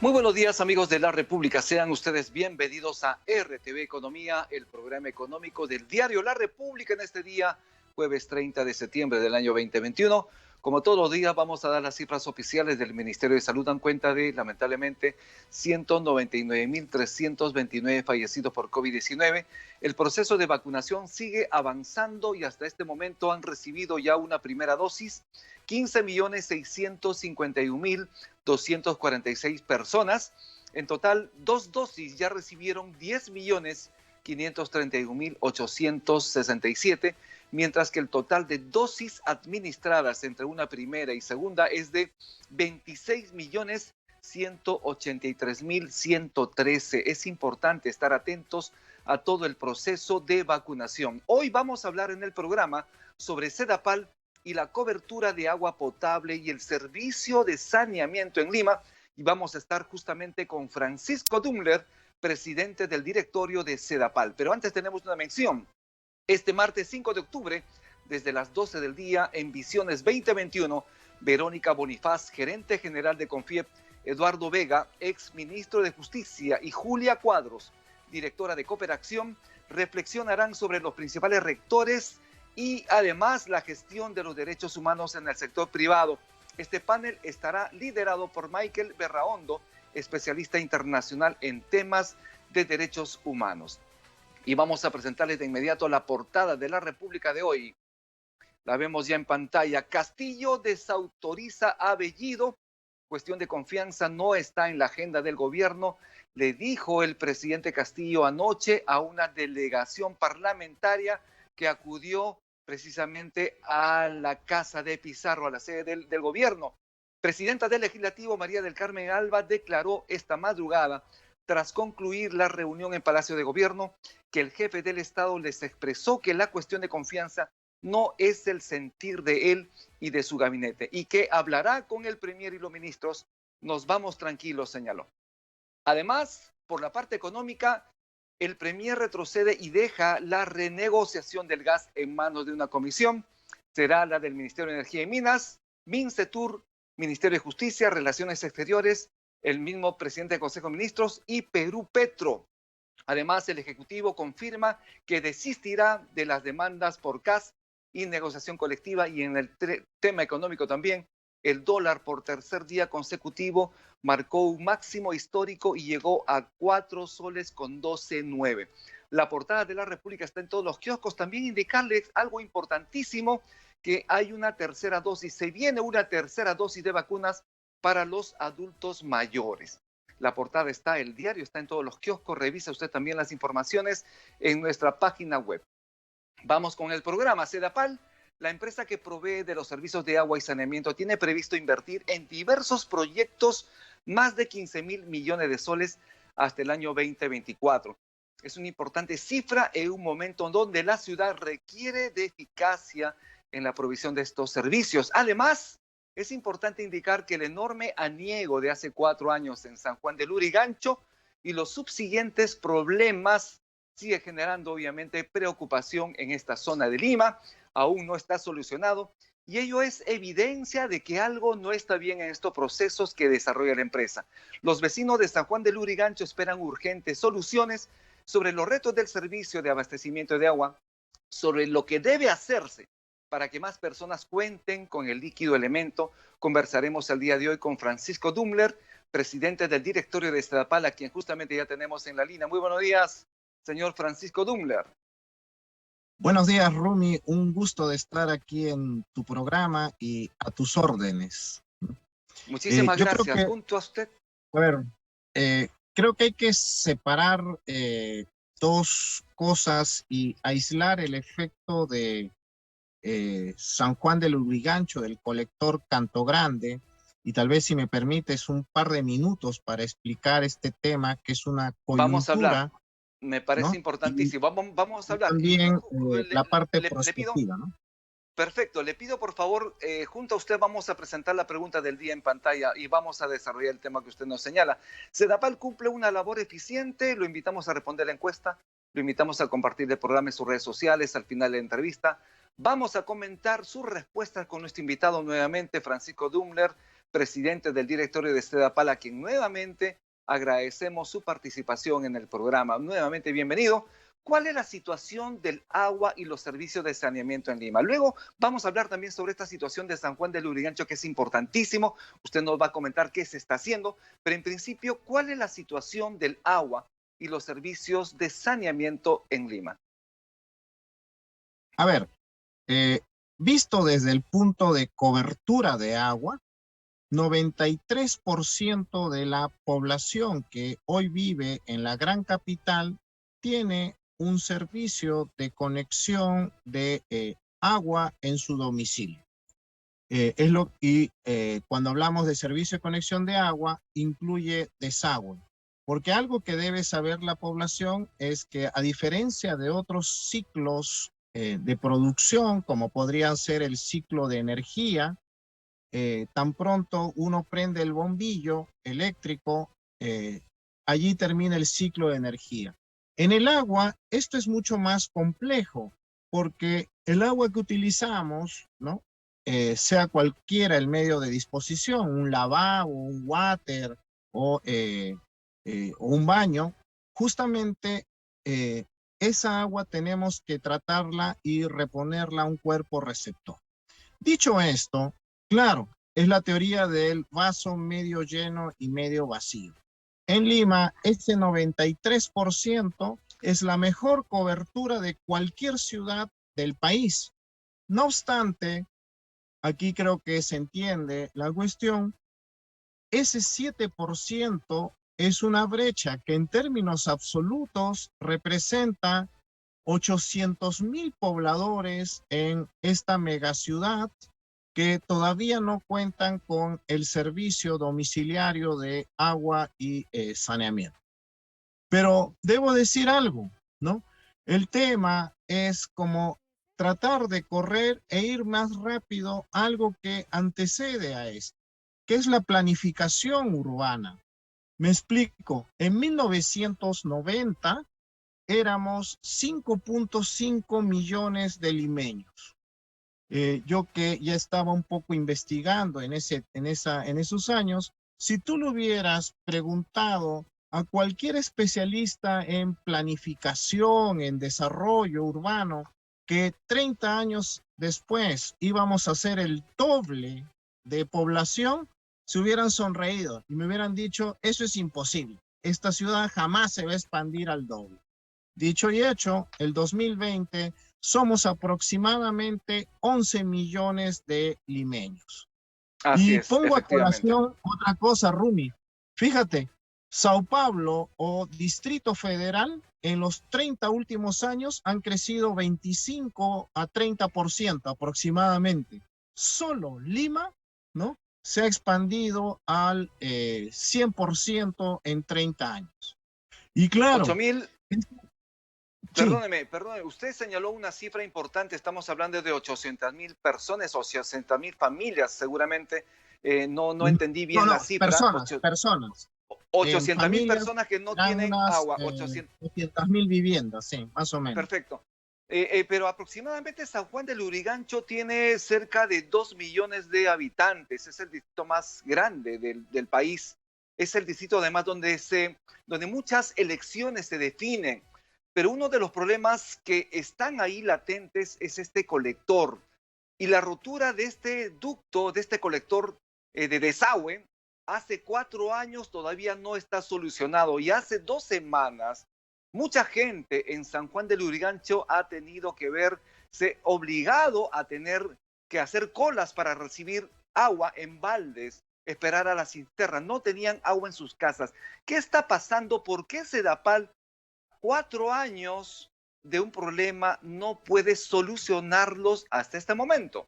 Muy buenos días, amigos de la República. Sean ustedes bienvenidos a RTV Economía, el programa económico del diario La República en este día, jueves 30 de septiembre del año 2021. Como todos los días, vamos a dar las cifras oficiales del Ministerio de Salud. Dan cuenta de, lamentablemente, 199.329 fallecidos por COVID-19. El proceso de vacunación sigue avanzando y hasta este momento han recibido ya una primera dosis 15.651.246 personas. En total, dos dosis ya recibieron 10.531.867, mientras que el total de dosis administradas entre una primera y segunda es de 26.183.113. Es importante estar atentos a todo el proceso de vacunación. Hoy vamos a hablar en el programa sobre Sedapal y la cobertura de agua potable y el servicio de saneamiento en Lima. Y vamos a estar justamente con Francisco Dumler, presidente del directorio de Sedapal. Pero antes tenemos una mención. Este martes 5 de octubre, desde las 12 del día, en Visiones 2021, Verónica Bonifaz, gerente general de Confiep, Eduardo Vega, ex ministro de Justicia, y Julia Cuadros, directora de Cooperación, reflexionarán sobre los principales rectores y además la gestión de los derechos humanos en el sector privado. Este panel estará liderado por Michael Berraondo, especialista internacional en temas de derechos humanos. Y vamos a presentarles de inmediato la portada de La República de hoy. La vemos ya en pantalla. Castillo desautoriza a Bellido. Cuestión de confianza no está en la agenda del gobierno, le dijo el presidente Castillo anoche a una delegación parlamentaria que acudió precisamente a la casa de Pizarro, a la sede del gobierno. Presidenta del Legislativo, María del Carmen Alba, declaró esta madrugada, tras concluir la reunión en Palacio de Gobierno, que el jefe del Estado les expresó que la cuestión de confianza no es el sentir de él y de su gabinete, y que hablará con el premier y los ministros. Nos vamos tranquilos, señaló. Además, por la parte económica, el premier retrocede y deja la renegociación del gas en manos de una comisión. Será la del Ministerio de Energía y Minas, Mincetur, Ministerio de Justicia, Relaciones Exteriores, el mismo presidente del Consejo de Ministros y Perú Petro. Además, el Ejecutivo confirma que desistirá de las demandas por gas y negociación colectiva. Y en el tema económico también, el dólar por tercer día consecutivo marcó un máximo histórico y llegó a 4 soles con 12.9. La portada de La República está en todos los kioscos. También indicarles algo importantísimo, que hay una tercera dosis, se viene una tercera dosis de vacunas para los adultos mayores. La portada está, el diario está en todos los kioscos, revisa usted también las informaciones en nuestra página web. Vamos con el programa. Sedapal, la empresa que provee de los servicios de agua y saneamiento, tiene previsto invertir en diversos proyectos más de 15.000 millones de soles hasta el año 2024. Es una importante cifra en un momento donde la ciudad requiere de eficacia en la provisión de estos servicios. Además, es importante indicar que el enorme aniego de hace 4 años en San Juan de Lurigancho y los subsiguientes problemas sigue generando obviamente preocupación en esta zona de Lima. Aún no está solucionado y ello es evidencia de que algo no está bien en estos procesos que desarrolla la empresa. Los vecinos de San Juan de Lurigancho esperan urgentes soluciones sobre los retos del servicio de abastecimiento de agua, sobre lo que debe hacerse para que más personas cuenten con el líquido elemento. Conversaremos el día de hoy con Francisco Dumler, presidente del directorio de Sedapal, a quien justamente ya tenemos en la línea. Muy buenos días, señor Francisco Dumler. Buenos días, Rumi. Un gusto de estar aquí en tu programa y a tus órdenes. Muchísimas gracias. Creo que, junto a usted. A ver, creo que hay que separar dos cosas y aislar el efecto de San Juan del Lurigancho, del colector Canto Grande, y tal vez, si me permites, un par de minutos para explicar este tema, que es una coyuntura. Vamos a hablar. Me parece, ¿no?, importantísimo. Vamos a hablar. También la parte prospectiva, ¿no? Perfecto. Le pido, por favor, junto a usted vamos a presentar la pregunta del día en pantalla y vamos a desarrollar el tema que usted nos señala. Sedapal cumple una labor eficiente. Lo invitamos a responder la encuesta. Lo invitamos a compartir el programa en sus redes sociales al final de la entrevista. Vamos a comentar sus respuestas con nuestro invitado nuevamente, Francisco Dumler, presidente del directorio de Sedapal, a quien nuevamente agradecemos su participación en el programa. Nuevamente bienvenido. ¿Cuál es la situación del agua y los servicios de saneamiento en Lima? Luego vamos a hablar también sobre esta situación de San Juan del Lurigancho, que es importantísimo. Usted nos va a comentar qué se está haciendo, pero en principio, ¿cuál es la situación del agua y los servicios de saneamiento en Lima? A ver, visto desde el punto de cobertura de agua, 93% de la población que hoy vive en la gran capital tiene un servicio de conexión de agua en su domicilio. Cuando hablamos de servicio de conexión de agua, incluye desagüe. Porque algo que debe saber la población es que, a diferencia de otros ciclos de producción, como podrían ser el ciclo de energía, tan pronto uno prende el bombillo eléctrico, allí termina el ciclo de energía. En el agua, esto es mucho más complejo, porque el agua que utilizamos, ¿no? Sea cualquiera el medio de disposición, un lavabo, un water o un baño, justamente esa agua tenemos que tratarla y reponerla a un cuerpo receptor. Dicho esto, claro, es la teoría del vaso medio lleno y medio vacío. En Lima, ese 93% es la mejor cobertura de cualquier ciudad del país. No obstante, aquí creo que se entiende la cuestión, ese 7% es una brecha que en términos absolutos representa 800,000 pobladores en esta megaciudad que todavía no cuentan con el servicio domiciliario de agua y saneamiento. Pero debo decir algo, ¿no? El tema es como tratar de correr e ir más rápido, algo que antecede a esto, que es la planificación urbana. Me explico, en 1990 éramos 5.5 millones de limeños. Yo que ya estaba un poco investigando en esos años, si tú le hubieras preguntado a cualquier especialista en planificación, en desarrollo urbano, que 30 años después íbamos a ser el doble de población, se hubieran sonreído y me hubieran dicho, eso es imposible. Esta ciudad jamás se va a expandir al doble. Dicho y hecho, el 2020 somos aproximadamente 11 millones de limeños. Así Y es, pongo a efectivamente. colación otra cosa, Rumi. Fíjate, Sao Paulo o Distrito Federal en los 30 últimos años han crecido 25 a 30% aproximadamente. Solo Lima, ¿no? Se ha expandido al 100% en 30 años. Y claro, 8,000. sí. Perdóneme, usted señaló una cifra importante, estamos hablando de 800,000 personas o 800,000 familias, seguramente. No entendí No, bien la no, cifra. personas. En 800,000 familias personas que no eran tienen unas agua. 800. 200,000 viviendas, sí, más o menos. Perfecto. Pero aproximadamente San Juan del Lurigancho tiene cerca de 2 millones de habitantes. Es el distrito más grande del país. Es el distrito además donde muchas elecciones se definen. Pero uno de los problemas que están ahí latentes es este colector. Y la rotura de este ducto, de este colector de desagüe, hace 4 años todavía no está solucionado. Y hace 2 semanas, mucha gente en San Juan del Lurigancho ha tenido que verse obligado a tener que hacer colas para recibir agua en baldes, esperar a la cisterna. No tenían agua en sus casas. ¿Qué está pasando? ¿Por qué Sedapal, 4 años de un problema, no puede solucionarlos hasta este momento?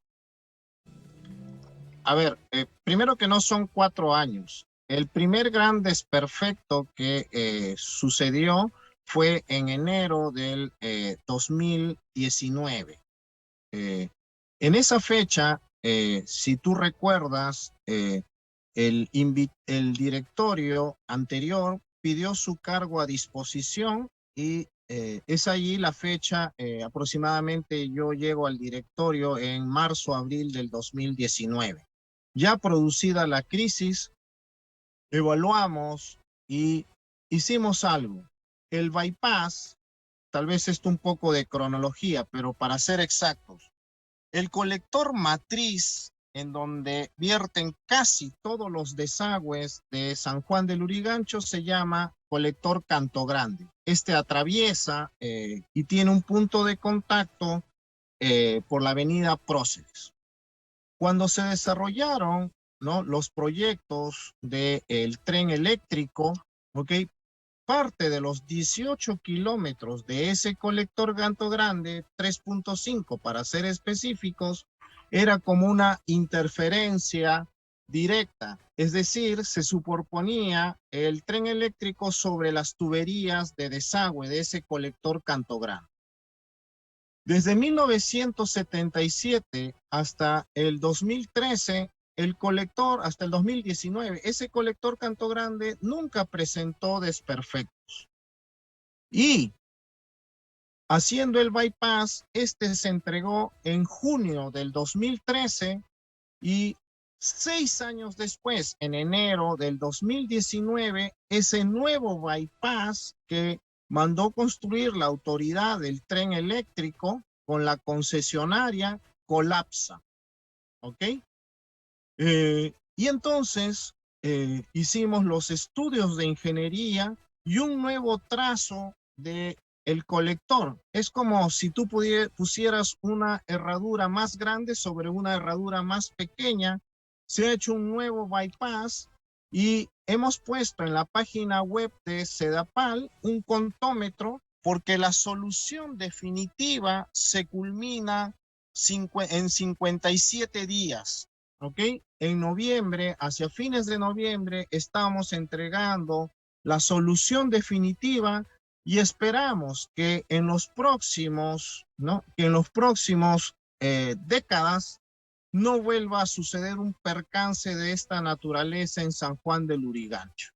A ver, primero que no son 4 años. El primer gran desperfecto que sucedió fue en enero del 2019. En esa fecha, si tú recuerdas, el directorio anterior pidió su cargo a disposición y es allí la fecha, aproximadamente yo llego al directorio en marzo, abril del 2019. Ya producida la crisis, evaluamos y hicimos algo. El bypass, tal vez esto un poco de cronología, pero para ser exactos, el colector matriz en donde vierten casi todos los desagües de San Juan del Lurigancho se llama colector Canto Grande. Este atraviesa y tiene un punto de contacto por la avenida Próceres. Cuando se desarrollaron, ¿no?, los proyectos del tren eléctrico, ¿ok?, parte de los 18 kilómetros de ese colector Canto Grande, 3.5 para ser específicos, era como una interferencia directa, es decir, se superponía el tren eléctrico sobre las tuberías de desagüe de ese colector Canto Grande. Desde 1977 hasta el 2013, el colector, hasta el 2019, ese colector Canto Grande nunca presentó desperfectos. Y haciendo el bypass, este se entregó en junio del 2013 y 6 años después, en enero del 2019, ese nuevo bypass que mandó construir la autoridad del tren eléctrico con la concesionaria colapsa, ¿ok? Y entonces hicimos los estudios de ingeniería y un nuevo trazo de el colector. Es como si tú pusieras una herradura más grande sobre una herradura más pequeña. Se ha hecho un nuevo bypass y hemos puesto en la página web de Sedapal un contómetro porque la solución definitiva se culmina en 57 días. ¿Ok? En noviembre, hacia fines de noviembre, estamos entregando la solución definitiva y esperamos que en los próximos, ¿no?, que en los próximos décadas no vuelva a suceder un percance de esta naturaleza en San Juan del Lurigancho.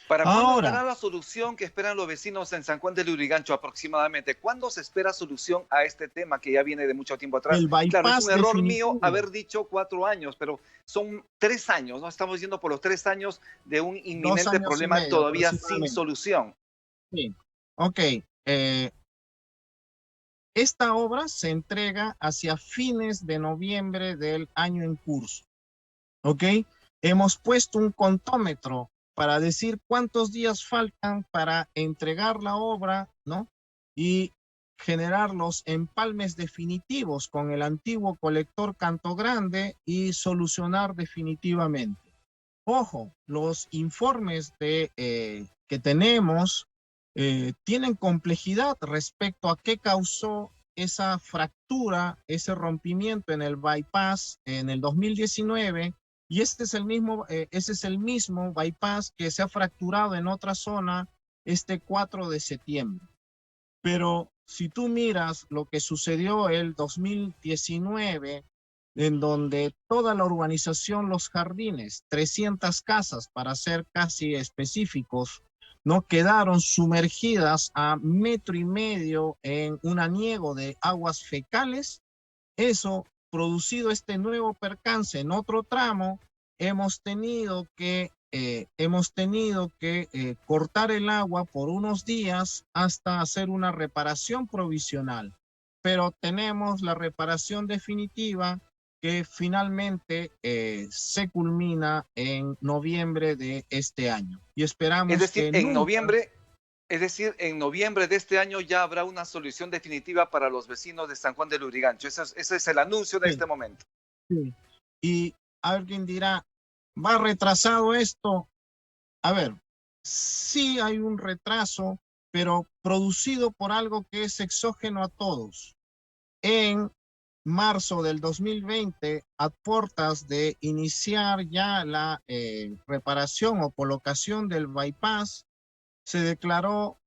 ¿Para cuándo Ahora, estará la solución que esperan los vecinos en San Juan del Lurigancho aproximadamente? ¿Cuándo se espera solución a este tema que ya viene de mucho tiempo atrás? el Claro, es un bypass error mío definitivo, haber dicho 4 años, pero son 3 años, ¿no? Estamos yendo por los 3 años de un dos inminente años y problema medio todavía sin aproximadamente. solución. Sí. Ok, esta obra se entrega hacia fines de noviembre del año en curso. ¿Ok? Hemos puesto un contómetro para decir cuántos días faltan para entregar la obra, ¿no? Y generar los empalmes definitivos con el antiguo colector Canto Grande y solucionar definitivamente. Ojo, los informes que tenemos tienen complejidad respecto a qué causó esa fractura, ese rompimiento en el bypass en el 2019 y ese es el mismo bypass que se ha fracturado en otra zona este 4 de septiembre. Pero si tú miras lo que sucedió el 2019, en donde toda la urbanización Los Jardines, 300 casas para ser casi específicos, no quedaron sumergidas a 1,5 metros en un aniego de aguas fecales. Eso, producido este nuevo percance en otro tramo, hemos tenido que cortar el agua por unos días hasta hacer una reparación provisional. Pero tenemos la reparación definitiva que finalmente se culmina en noviembre de este año. Y Es esperamos decir, que nunca. en noviembre de este año ya habrá una solución definitiva para los vecinos de San Juan del Lurigancho. Ese es el anuncio de Sí, este momento. sí. Y alguien dirá, ¿va retrasado esto? A ver, sí hay un retraso, pero producido por algo que es exógeno a todos. En marzo del 2020, a puertas de iniciar ya la reparación o colocación del bypass, se declaró,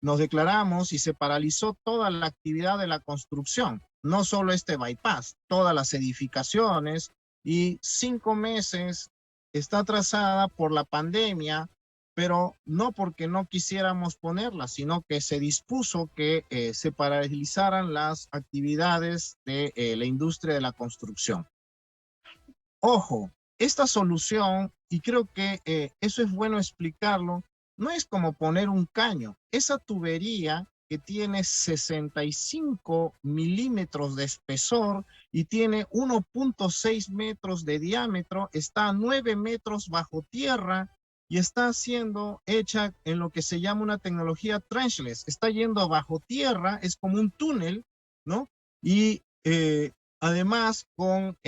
nos declaramos y se paralizó toda la actividad de la construcción, no solo este bypass, todas las edificaciones, y 5 meses está atrasada por la pandemia, pero no porque no quisiéramos ponerla, sino que se dispuso que se paralizaran las actividades de la industria de la construcción. Ojo, esta solución, y creo que eso es bueno explicarlo, no es como poner un caño. Esa tubería que tiene 65 milímetros de espesor y tiene 1.6 metros de diámetro, está a 9 metros bajo tierra y está siendo hecha en lo que se llama una tecnología trenchless. Está yendo bajo tierra, es como un túnel, ¿no? Y además con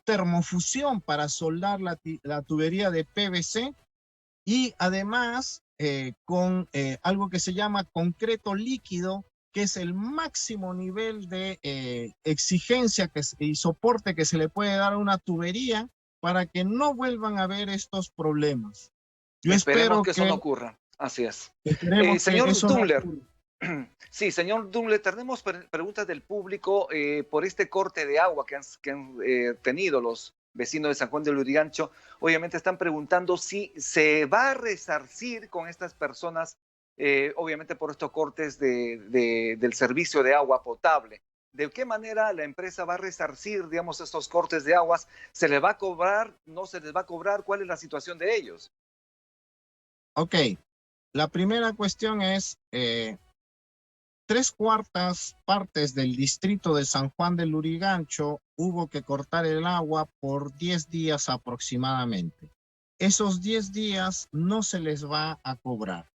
termofusión para soldar la tubería de PVC y además con algo que se llama concreto líquido, que es el máximo nivel de exigencia y soporte que se le puede dar a una tubería para que no vuelvan a haber estos problemas. Yo Esperemos espero que eso no que, ocurra. Así es. esperemos que Señor eso no Dumler, ocurra. sí, señor Dumle, tenemos preguntas del público por este corte de agua que han tenido los vecinos de San Juan de Lurigancho. Obviamente están preguntando si se va a resarcir con estas personas, obviamente por estos cortes del servicio de agua potable. ¿De qué manera la empresa va a resarcir, digamos, estos cortes de aguas? ¿Se les va a cobrar? ¿No se les va a cobrar? ¿Cuál es la situación de ellos? Ok, la primera cuestión es, 3/4 del distrito de San Juan del Lurigancho hubo que cortar el agua por 10 días aproximadamente. Esos 10 días no se les va a cobrar.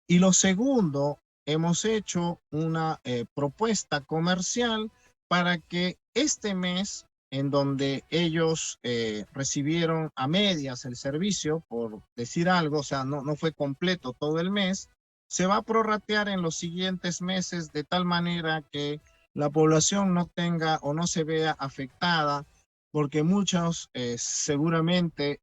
Y lo segundo, hemos hecho una propuesta comercial para que este mes, en donde ellos recibieron a medias el servicio, por decir algo, o sea, no fue completo todo el mes, se va a prorratear en los siguientes meses de tal manera que la población no tenga o no se vea afectada, porque muchos seguramente,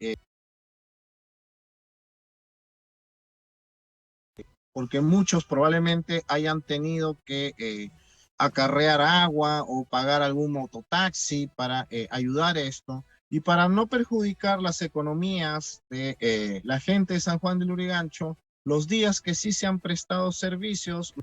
porque muchos probablemente hayan tenido que acarrear agua o pagar algún mototaxi para ayudar a esto. Y para no perjudicar las economías de la gente de San Juan del Lurigancho, los días que sí se han prestado servicios.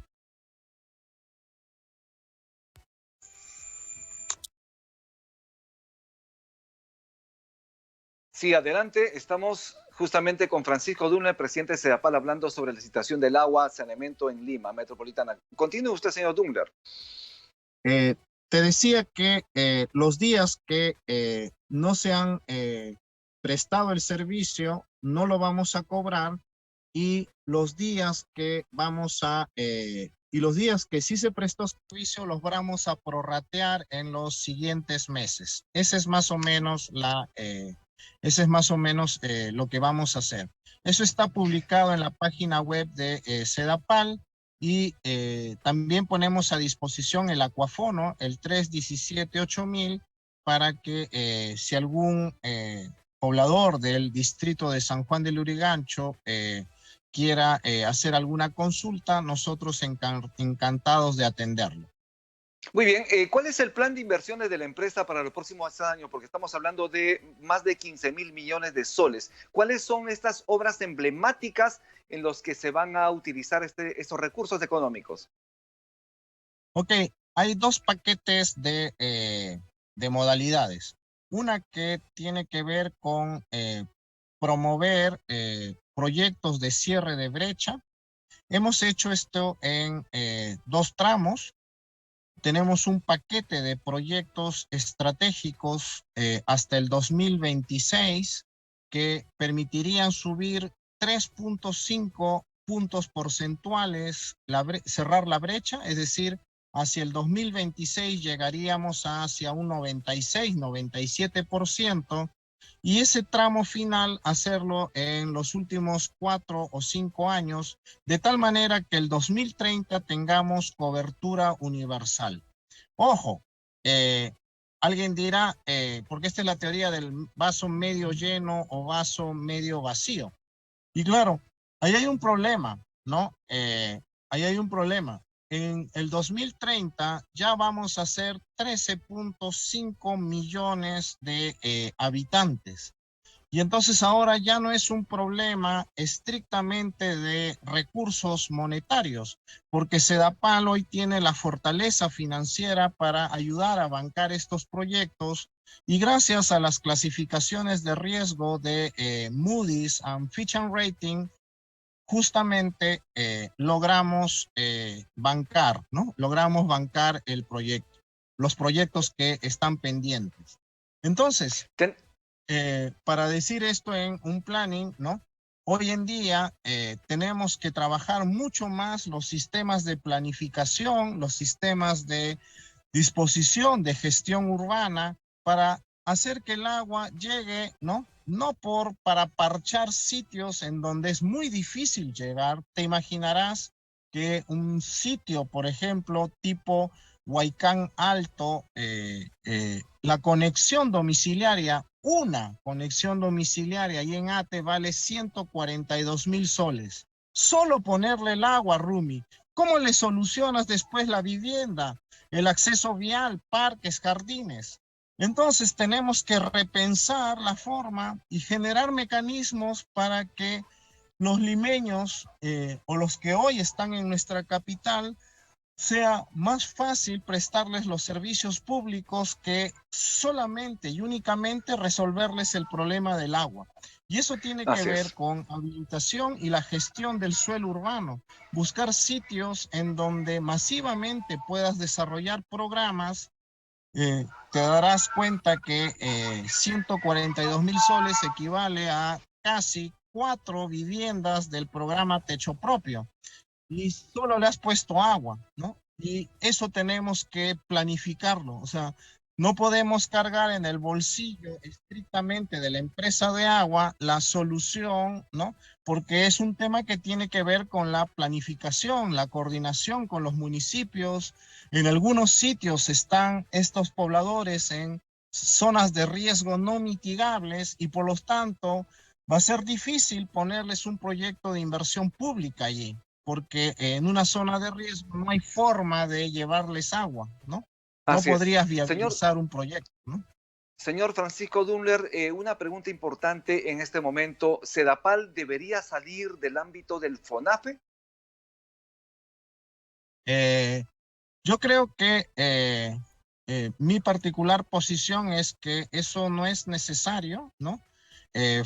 Sí, adelante. Estamos justamente con Francisco Dumle, presidente de Sedapal, hablando sobre la situación del agua, saneamiento en Lima, metropolitana. Continúe usted, señor Dumler. Eh, Te decía que los días que no se han prestado el servicio no lo vamos a cobrar, y los días que y los días que sí se prestó servicio los vamos a prorratear en los siguientes meses. Ese es más o menos lo que vamos a hacer. Eso está publicado en la página web de Sedapal. Y también ponemos a disposición el acuafono, el 317-8000, para que si algún poblador del distrito de San Juan de Lurigancho quiera hacer alguna consulta, nosotros encantados de atenderlo. Muy bien, ¿cuál es el plan de inversiones de la empresa para los próximos años? Porque estamos hablando de más de 15.000 millones de soles. ¿Cuáles son estas obras emblemáticas en las que se van a utilizar estos recursos económicos? Ok, hay dos paquetes de modalidades. Una que tiene que ver con promover proyectos de cierre de brecha. Hemos hecho esto en dos tramos. Tenemos un paquete de proyectos estratégicos hasta el 2026 que permitirían subir 3.5 puntos porcentuales, cerrar la brecha, es decir, hacia el 2026 llegaríamos hacia un 96, 97%, y ese tramo final hacerlo en los últimos 4 o 5 años, de tal manera que el 2030 tengamos cobertura universal. Ojo, alguien dirá, porque esta es la teoría del vaso medio lleno o vaso medio vacío. Y claro, ahí hay un problema, ¿no? Ahí hay un problema. En el 2030 ya vamos a ser 13.5 millones de habitantes. Y entonces ahora ya no es un problema estrictamente de recursos monetarios, porque Sedapal hoy tiene la fortaleza financiera para ayudar a bancar estos proyectos Y gracias a las clasificaciones de riesgo de Moody's and Fitch and Rating, justamente logramos bancar, ¿no? Logramos bancar el proyecto, los proyectos que están pendientes. Entonces, para decir esto en un planning, ¿no? Hoy en día tenemos que trabajar mucho más los sistemas de planificación, los sistemas de disposición de gestión urbana para hacer que el agua llegue, ¿no? No para parchar sitios en donde es muy difícil llegar. Te imaginarás que un sitio, por ejemplo, tipo Huaycán Alto, la conexión domiciliaria, una conexión domiciliaria ahí en Ate vale 142,000 soles. Solo ponerle el agua, Rumi. ¿Cómo le solucionas después la vivienda, el acceso vial, parques, jardines? Entonces tenemos que repensar la forma y generar mecanismos para que los limeños o los que hoy están en nuestra capital sea más fácil prestarles los servicios públicos que solamente y únicamente resolverles el problema del agua. Y eso tiene que ver con habilitación y la gestión del suelo urbano. Buscar sitios en donde masivamente puedas desarrollar programas. Te darás cuenta que 142,000 soles equivale a casi 4 viviendas del programa Techo Propio. Y solo le has puesto agua, ¿no? Y eso tenemos que planificarlo. O sea, no podemos cargar en el bolsillo estrictamente de la empresa de agua la solución, ¿no? Porque es un tema que tiene que ver con la planificación, la coordinación con los municipios. En algunos sitios están estos pobladores en zonas de riesgo no mitigables y por lo tanto va a ser difícil ponerles un proyecto de inversión pública allí, porque en una zona de riesgo no hay forma de llevarles agua, ¿no? No Así es. podrías viabilizar un proyecto, ¿no? Señor Francisco Dunler, una pregunta importante en este momento. ¿Sedapal debería salir del ámbito del FONAFE? Yo creo que mi particular posición es que eso no es necesario, ¿no?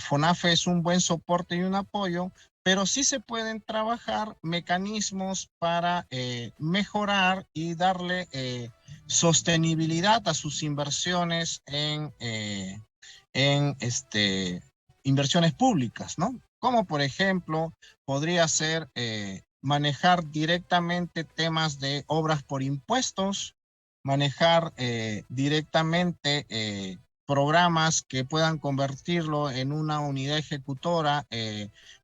FONAFE es un buen soporte y un apoyo, pero sí se pueden trabajar mecanismos para mejorar y darle sostenibilidad a sus inversiones en inversiones públicas, ¿no? Como por ejemplo, podría ser manejar directamente temas de obras por impuestos, manejar directamente programas que puedan convertirlo en una unidad ejecutora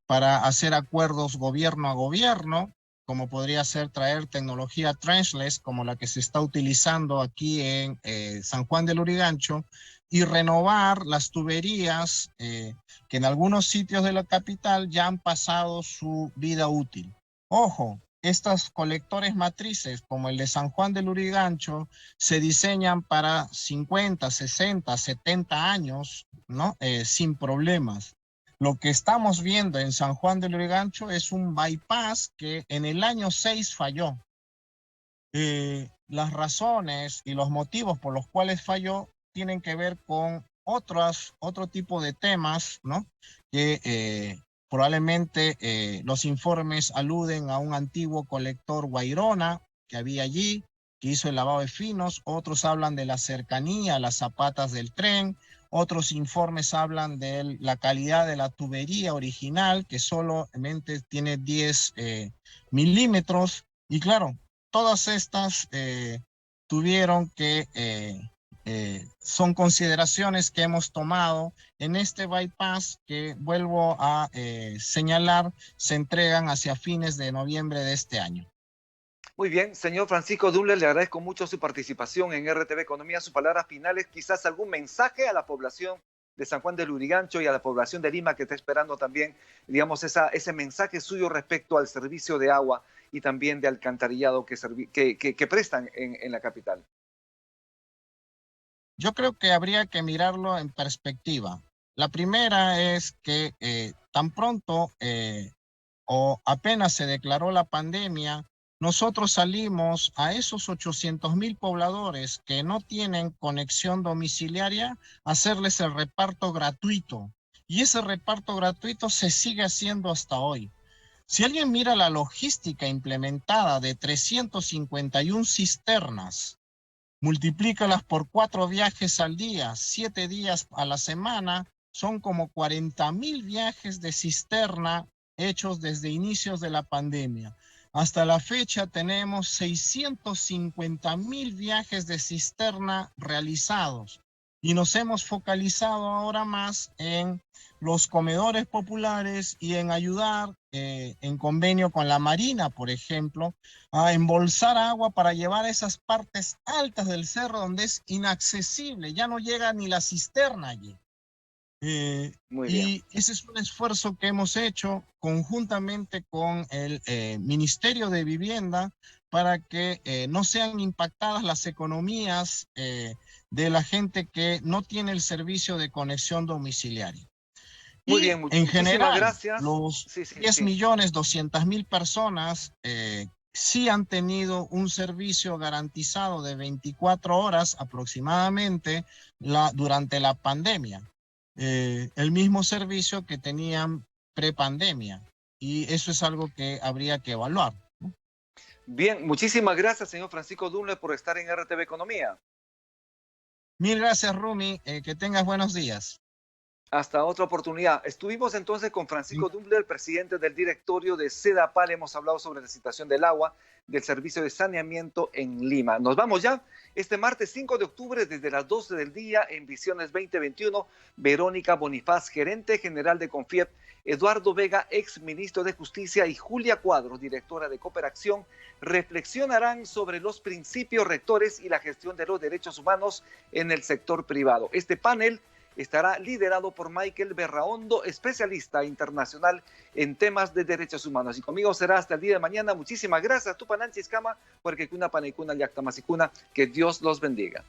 para hacer acuerdos gobierno a gobierno, como podría ser traer tecnología trenchless, como la que se está utilizando aquí en San Juan del Lurigancho, y renovar las tuberías que en algunos sitios de la capital ya han pasado su vida útil. Ojo, estos colectores matrices, como el de San Juan del Lurigancho, se diseñan para 50, 60, 70 años, ¿no? Sin problemas. Lo que estamos viendo en San Juan del Lurigancho es un bypass que en el año 6 falló. Las razones y los motivos por los cuales falló tienen que ver con otro tipo de temas, ¿no? Que probablemente los informes aluden a un antiguo colector Guairona que había allí, que hizo el lavado de finos. Otros hablan de la cercanía a las zapatas del tren. Otros informes hablan de la calidad de la tubería original, que solamente tiene 10 milímetros. Y claro, todas estas tuvieron que, son consideraciones que hemos tomado en este bypass que, vuelvo a señalar, se entregan hacia fines de noviembre de este año. Muy bien, señor Francisco Dunler, le agradezco mucho su participación en RTV Economía. Sus palabras finales, quizás algún mensaje a la población de San Juan del Lurigancho y a la población de Lima que está esperando también, digamos, ese mensaje suyo respecto al servicio de agua y también de alcantarillado que prestan en la capital. Yo creo que habría que mirarlo en perspectiva. La primera es que tan pronto o apenas se declaró la pandemia, nosotros salimos a esos 800.000 pobladores que no tienen conexión domiciliaria a hacerles el reparto gratuito. Y ese reparto gratuito se sigue haciendo hasta hoy. Si alguien mira la logística implementada de 351 cisternas, multiplícalas por 4 viajes al día, 7 días a la semana, son como 40.000 viajes de cisterna hechos desde inicios de la pandemia. Hasta la fecha tenemos 650.000 viajes de cisterna realizados y nos hemos focalizado ahora más en los comedores populares y en ayudar en convenio con la Marina, por ejemplo, a embolsar agua para llevar a esas partes altas del cerro donde es inaccesible, ya no llega ni la cisterna allí. Muy bien. Y ese es un esfuerzo que hemos hecho conjuntamente con el Ministerio de Vivienda para que no sean impactadas las economías de la gente que no tiene el servicio de conexión domiciliaria. Muy Y bien, en muchísimas general, gracias. los Sí, sí, 10.200.000 personas sí han tenido un servicio garantizado de 24 horas aproximadamente durante la pandemia. El mismo servicio que tenían prepandemia. Y eso es algo que habría que evaluar, ¿no? Bien, muchísimas gracias, señor Francisco Dumle, por estar en RTV Economía. Mil gracias, Rumi. Que tengas buenos días. Hasta otra oportunidad. Estuvimos entonces con Francisco Dumble, el presidente del directorio de Sedapal. Hemos hablado sobre la situación del agua, del servicio de saneamiento en Lima. Nos vamos ya. Este martes 5 de octubre, desde las 12 del día, en Visiones 2021, Verónica Bonifaz, gerente general de Confiep, Eduardo Vega, ex ministro de Justicia, y Julia Cuadros, directora de Cooperación, reflexionarán sobre los principios rectores y la gestión de los derechos humanos en el sector privado. Este panel estará liderado por Michael Berraondo, especialista internacional en temas de derechos humanos. Y conmigo será hasta el día de mañana. Muchísimas gracias, Tupananchi Escama, porque kuna panicuna yactamasicuna. Que Dios los bendiga.